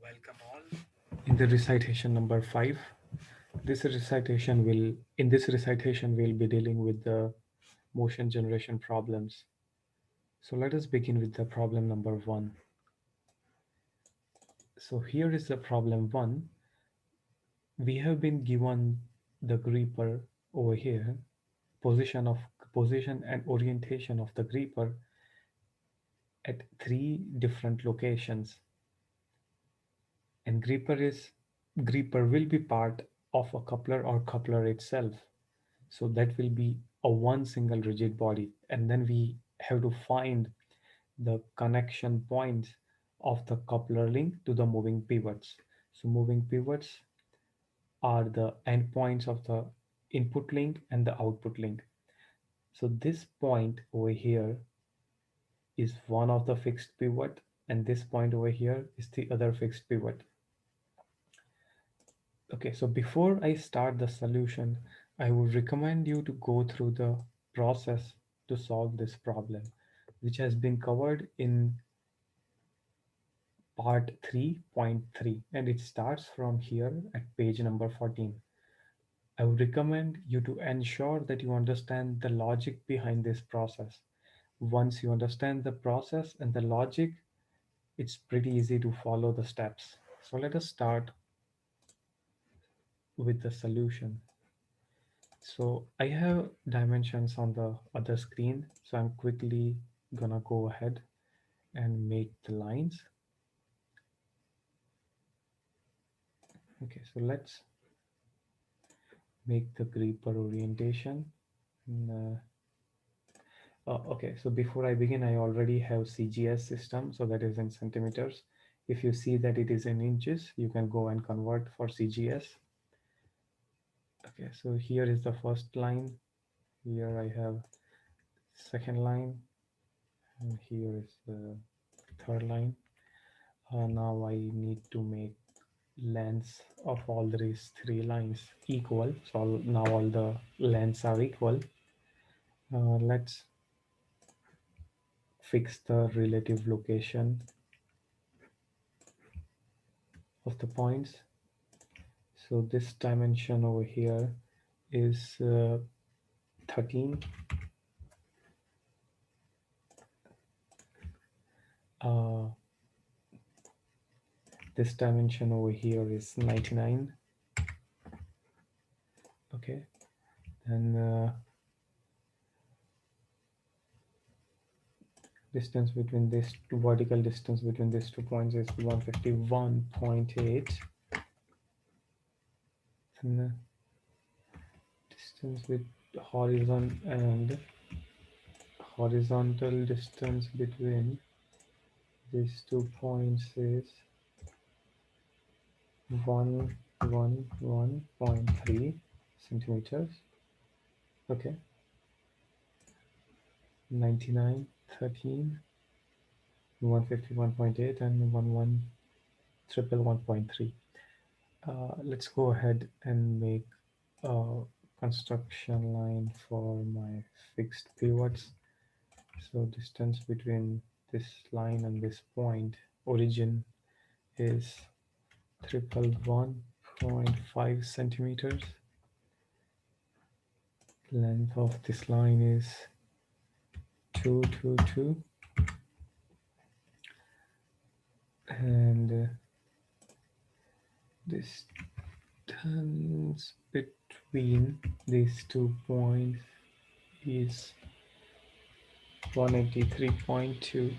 Welcome all in the recitation number 5. In this recitation we'll be dealing with the motion generation problems. So let us begin with the problem number 1. So here is the problem 1. We have been given the gripper over here, position of position and orientation of the gripper at 3 different locations, and gripper will be part of a coupler or coupler itself. So that will be a one single rigid body, and then we have to find the connection points of the coupler link to the moving pivots. So moving pivots are the endpoints of the input link and the output link. So this point over here is one of the fixed pivot, and this point over here is the other fixed pivot. Okay, so before I start the solution, I would recommend you to go through the process to solve this problem, which has been covered in part 3.3, and it starts from here at page number 14. I would recommend you to ensure that you understand the logic behind this process. Once you understand the process and the logic, it's pretty easy to follow the steps. So let us start with the solution. So I have dimensions on the other screen. So I'm quickly gonna go ahead and make the lines. Okay, so let's make the gripper orientation. And, okay, so before I begin, I already have CGS system, so that is in centimeters. If you see that it is in inches, you can go and convert for CGS. Okay, so here is the first line. Here I have second line, and here is the third line. Now I need to make lengths of all these 3 lines equal. So now all the lengths are equal. Let's fix the relative location of the points. So this dimension over here is 13. This dimension over here is 99. Okay, and distance between this two vertical distance between these 2 points is 151.8, and the distance with horizontal distance between these 2 points is 111.3 centimeters. Okay, 99, 13, 151.8, and 111.3. Let's go ahead and make a construction line for my fixed pivots. So distance between this line and this point origin is 111.5 centimeters. Length of this line is 222, and distance between these 2 points is 183.2.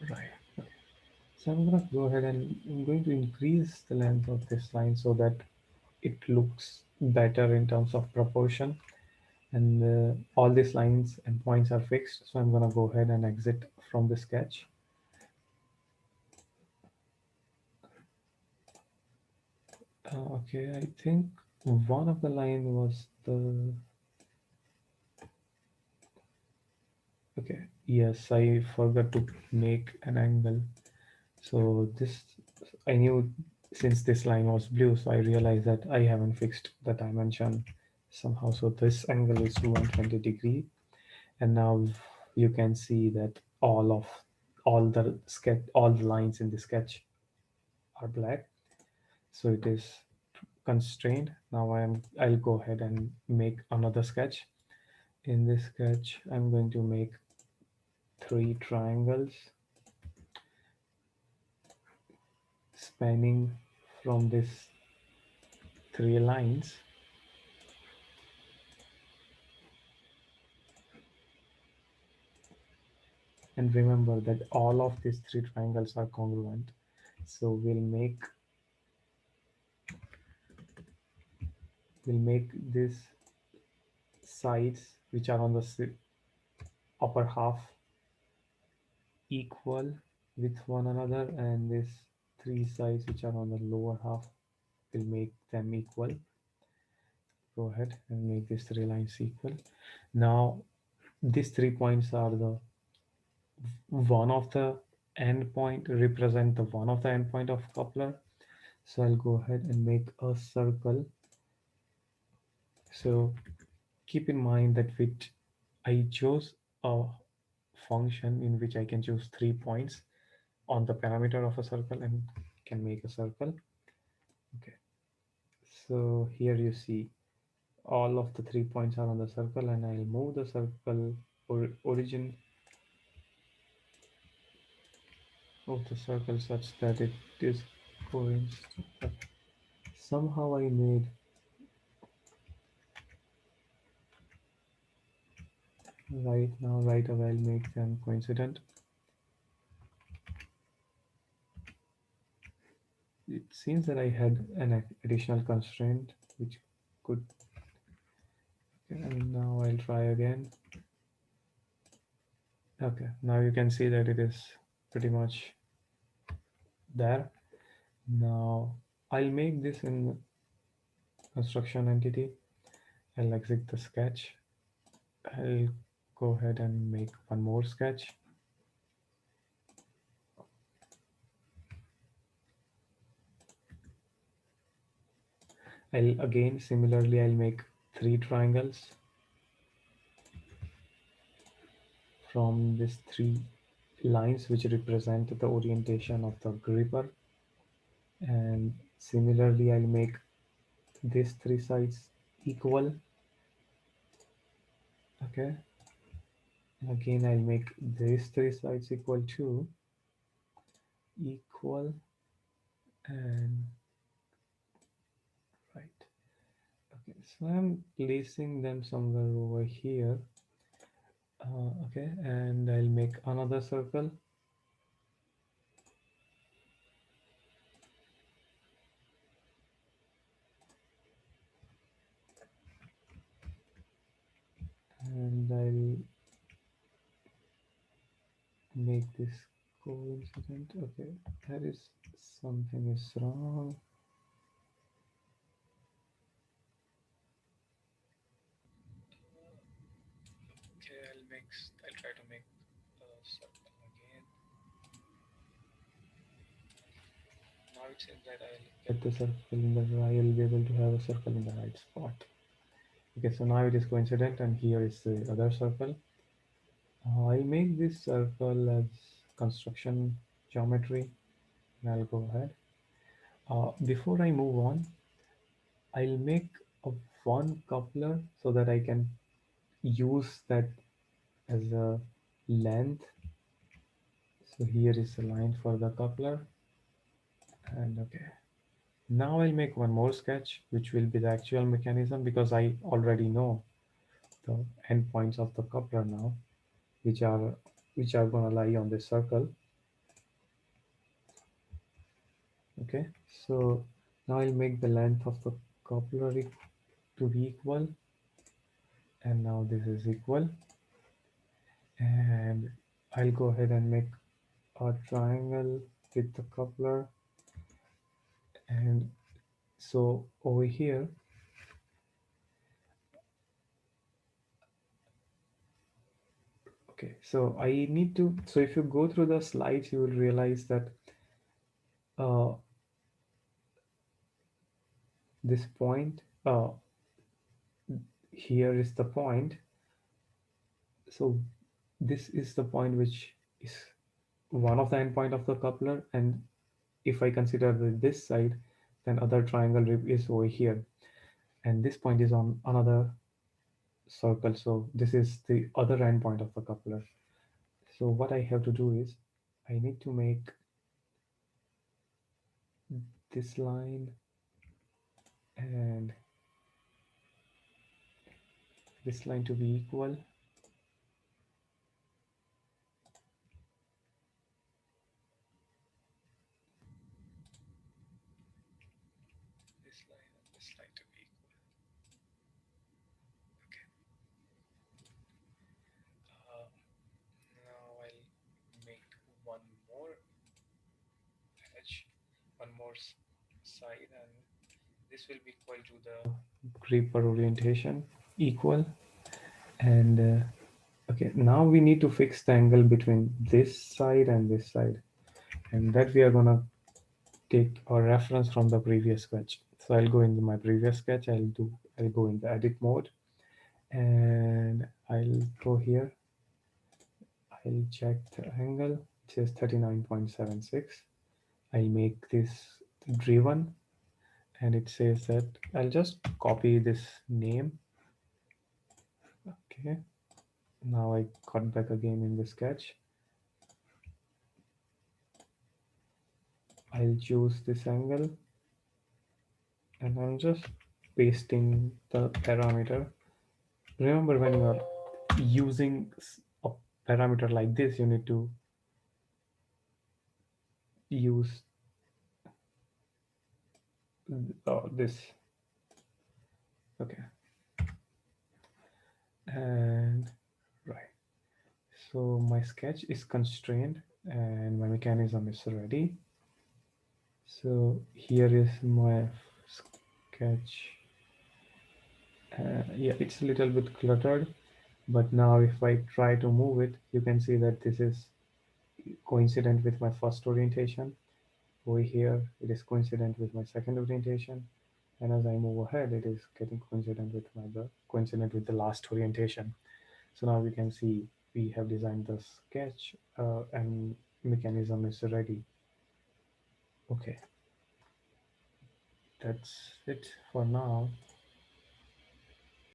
Right. Okay. So I'm going to go ahead and I'm going to increase the length of this line so that it looks better in terms of proportion. And all these lines and points are fixed. So I'm going to go ahead and exit from the sketch. Okay, I think one of the line was the, okay, yes, I forgot to make an angle. So this, I knew since this line was blue, so I realized that I haven't fixed the dimension somehow. So this angle is 120 degree. And now you can see that all all the lines in the sketch are black, so it is constrained. Now I'll go ahead and make another sketch. In this sketch I'm going to make three triangles spanning from this three lines. And remember that all of these three triangles are congruent. So we'll make these sides which are on the upper half equal with one another, and these three sides which are on the lower half will make them equal. Go ahead and make these three lines equal. Now these 3 points are the one of the endpoint represent the one of the endpoint of coupler. So I'll go ahead and make a circle. So keep in mind that I chose a function in which I can choose 3 points on the parameter of a circle and can make a circle. Okay, so here you see all of the 3 points are on the circle, and I'll move the circle origin of the circle such that it is going. Somehow I made right away I'll make them coincident. It seems that I had an additional constraint which could. Okay, and now I'll try again. Okay, now you can see that it is pretty much there. Now I'll make this in construction entity. I'll exit the sketch. I'll go ahead and make one more sketch. Similarly I'll make three triangles from these three lines which represent the orientation of the gripper. And similarly I'll make these three sides equal. Okay, and again I'll make these three sides equal to equal. And right, okay, so I'm placing them somewhere over here. Okay, and I'll make another circle. And I'll make this coincident. Okay, that is something is wrong. Okay, I'll try to make the circle again. Now it seems that I'll get the circle in the I'll be able to have a circle in the right spot. Okay, so now it is coincident, and here is the other circle. I'll make this circle as construction geometry, and I'll go ahead. Before I move on, I'll make a one coupler so that I can use that as a length. So here is the line for the coupler. And okay, now I'll make one more sketch, which will be the actual mechanism, because I already know the endpoints of the coupler now, which are gonna lie on this circle. Okay, so now I'll make the length of the coupler to be equal, and now this is equal. And I'll go ahead and make a triangle with the coupler. And so over here, okay, so I need to, so if you go through the slides, you will realize that uh, this point, here is the point. So this is the point which is one of the endpoint of the coupler, and if I consider this side, then other triangle rib is over here, and this point is on another circle. So this is the other endpoint of the coupler. So what I have to do is I need to make this line and this line to be equal. This line and this line to be equal. Okay. Now I'll make one more edge, one more side, and this will be equal to the gripper orientation equal. And okay, now we need to fix the angle between this side and this side, and that we are gonna take a reference from the previous sketch. So I'll go into my previous sketch. I'll go in the edit mode, and I'll go here. I'll check the angle, which is 39.76. I'll make this driven, and it says that I'll just copy this name. Okay, now I cut back again in the sketch. I'll choose this angle, and I'm just pasting the parameter. Remember, when you are using a parameter like this, you need to use this. Okay, and right. So my sketch is constrained and my mechanism is ready. So here is my sketch. Yeah, it's a little bit cluttered, but now if I try to move it, you can see that this is coincident with my first orientation. Over here, it is coincident with my second orientation. And as I move ahead, it is getting coincident with the last orientation. So now we can see we have designed the sketch and mechanism is ready. Okay, that's it for now.